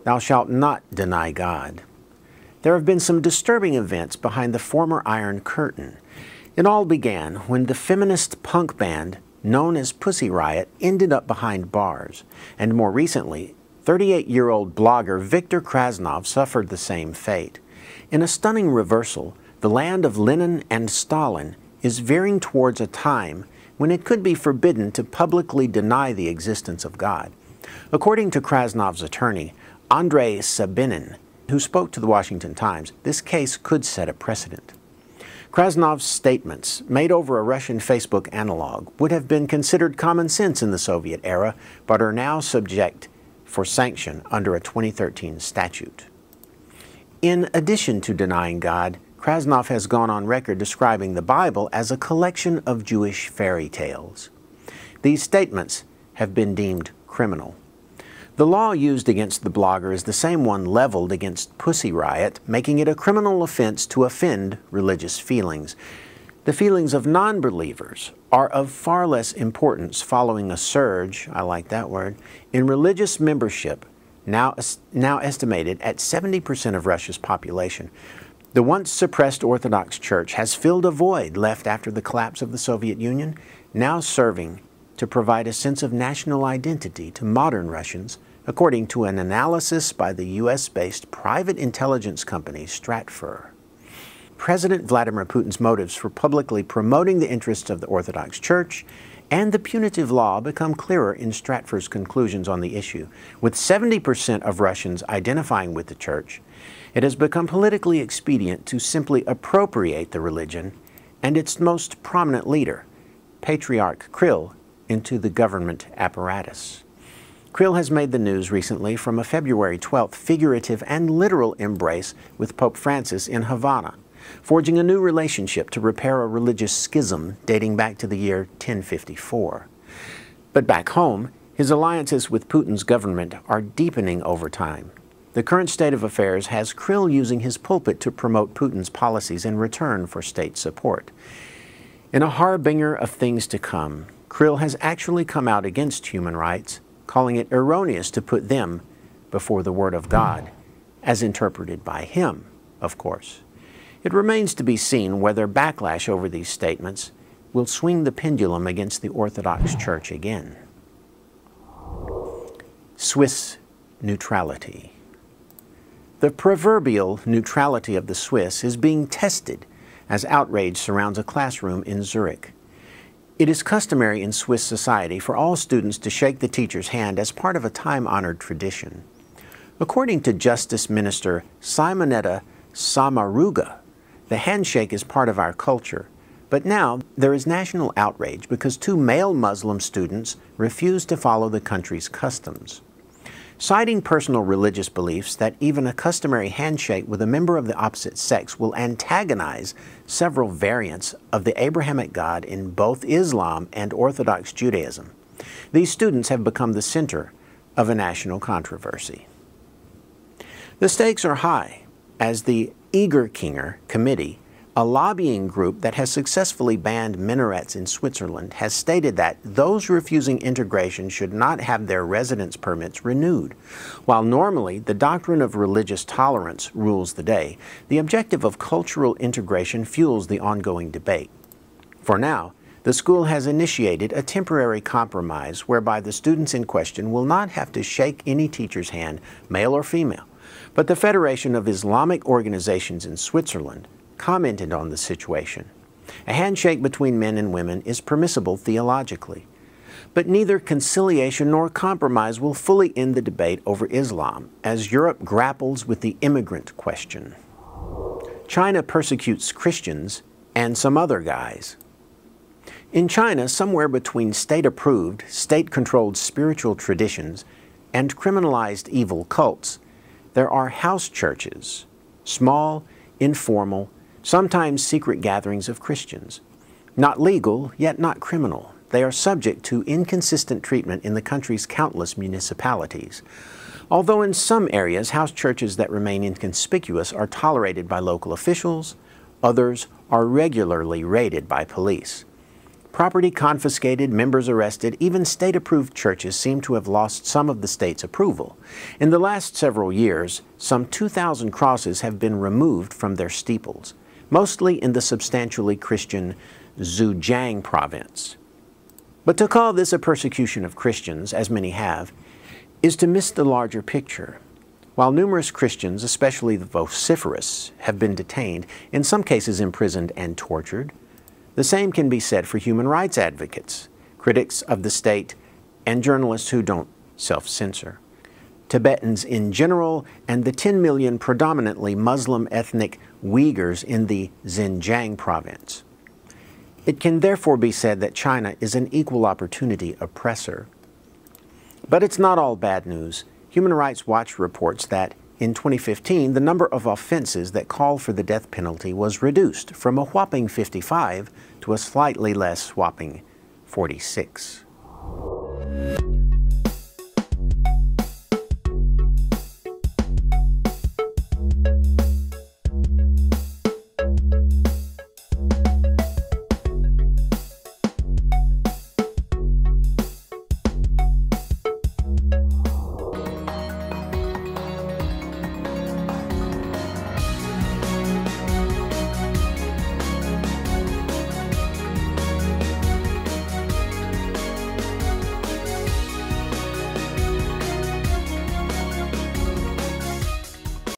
Thou shalt not deny God. There have been some disturbing events behind the former Iron Curtain. It all began when the feminist punk band known as Pussy Riot ended up behind bars, and more recently, 38-year-old blogger Viktor Krasnov suffered the same fate. In a stunning reversal, the land of Lenin and Stalin is veering towards a time when it could be forbidden to publicly deny the existence of God. According to Krasnov's attorney, Andrei Sabinin, who spoke to the Washington Times, this case could set a precedent. Krasnov's statements, made over a Russian Facebook analog, would have been considered common sense in the Soviet era, but are now subject for sanction under a 2013 statute. In addition to denying God, Krasnov has gone on record describing the Bible as a collection of Jewish fairy tales. These statements have been deemed criminal. The law used against the blogger is the same one leveled against Pussy Riot, making it a criminal offense to offend religious feelings. The feelings of non-believers are of far less importance following a surge, I like that word, in religious membership, now estimated at 70% of Russia's population. The once suppressed Orthodox Church has filled a void left after the collapse of the Soviet Union, now serving to provide a sense of national identity to modern Russians, according to an analysis by the U.S.-based private intelligence company Stratfor. President Vladimir Putin's motives for publicly promoting the interests of the Orthodox Church and the punitive law become clearer in Stratfor's conclusions on the issue. With 70% of Russians identifying with the Church, it has become politically expedient to simply appropriate the religion and its most prominent leader, Patriarch Kirill, into the government apparatus. Kirill has made the news recently from a February 12th figurative and literal embrace with Pope Francis in Havana, forging a new relationship to repair a religious schism dating back to the year 1054. But back home, his alliances with Putin's government are deepening over time. The current state of affairs has Kirill using his pulpit to promote Putin's policies in return for state support. In a harbinger of things to come, Kirill has actually come out against human rights, calling it erroneous to put them before the Word of God, as interpreted by him, of course. It remains to be seen whether backlash over these statements will swing the pendulum against the Orthodox Church again. Swiss neutrality. The proverbial neutrality of the Swiss is being tested as outrage surrounds a classroom in Zurich. It is customary in Swiss society for all students to shake the teacher's hand as part of a time-honored tradition. According to Justice Minister Simonetta Sommaruga, the handshake is part of our culture, but now there is national outrage because two male Muslim students refuse to follow the country's customs. Citing personal religious beliefs that even a customary handshake with a member of the opposite sex will antagonize several variants of the Abrahamic God in both Islam and Orthodox Judaism, these students have become the center of a national controversy. The stakes are high as the Egerkinger Committee, a lobbying group that has successfully banned minarets in Switzerland, has stated that those refusing integration should not have their residence permits renewed. While normally the doctrine of religious tolerance rules the day, the objective of cultural integration fuels the ongoing debate. For now, the school has initiated a temporary compromise whereby the students in question will not have to shake any teacher's hand, male or female, but the Federation of Islamic Organizations in Switzerland commented on the situation. A handshake between men and women is permissible theologically, but neither conciliation nor compromise will fully end the debate over Islam as Europe grapples with the immigrant question. China persecutes Christians and some other guys. In China, somewhere between state-approved, state-controlled spiritual traditions and criminalized evil cults, there are house churches, small, informal, sometimes secret gatherings of Christians. Not legal, yet not criminal. They are subject to inconsistent treatment in the country's countless municipalities. Although in some areas, house churches that remain inconspicuous are tolerated by local officials, others are regularly raided by police. Property confiscated, members arrested, even state-approved churches seem to have lost some of the state's approval. In the last several years, some 2,000 crosses have been removed from their steeples, mostly in the substantially Christian Zhejiang province. But to call this a persecution of Christians, as many have, is to miss the larger picture. While numerous Christians, especially the vociferous, have been detained, in some cases imprisoned and tortured, the same can be said for human rights advocates, critics of the state, and journalists who don't self-censor. Tibetans in general, and the 10 million predominantly Muslim ethnic Uyghurs in the Xinjiang province. It can therefore be said that China is an equal opportunity oppressor. But it's not all bad news. Human Rights Watch reports that in 2015, the number of offenses that call for the death penalty was reduced from a whopping 55 to a slightly less whopping 46.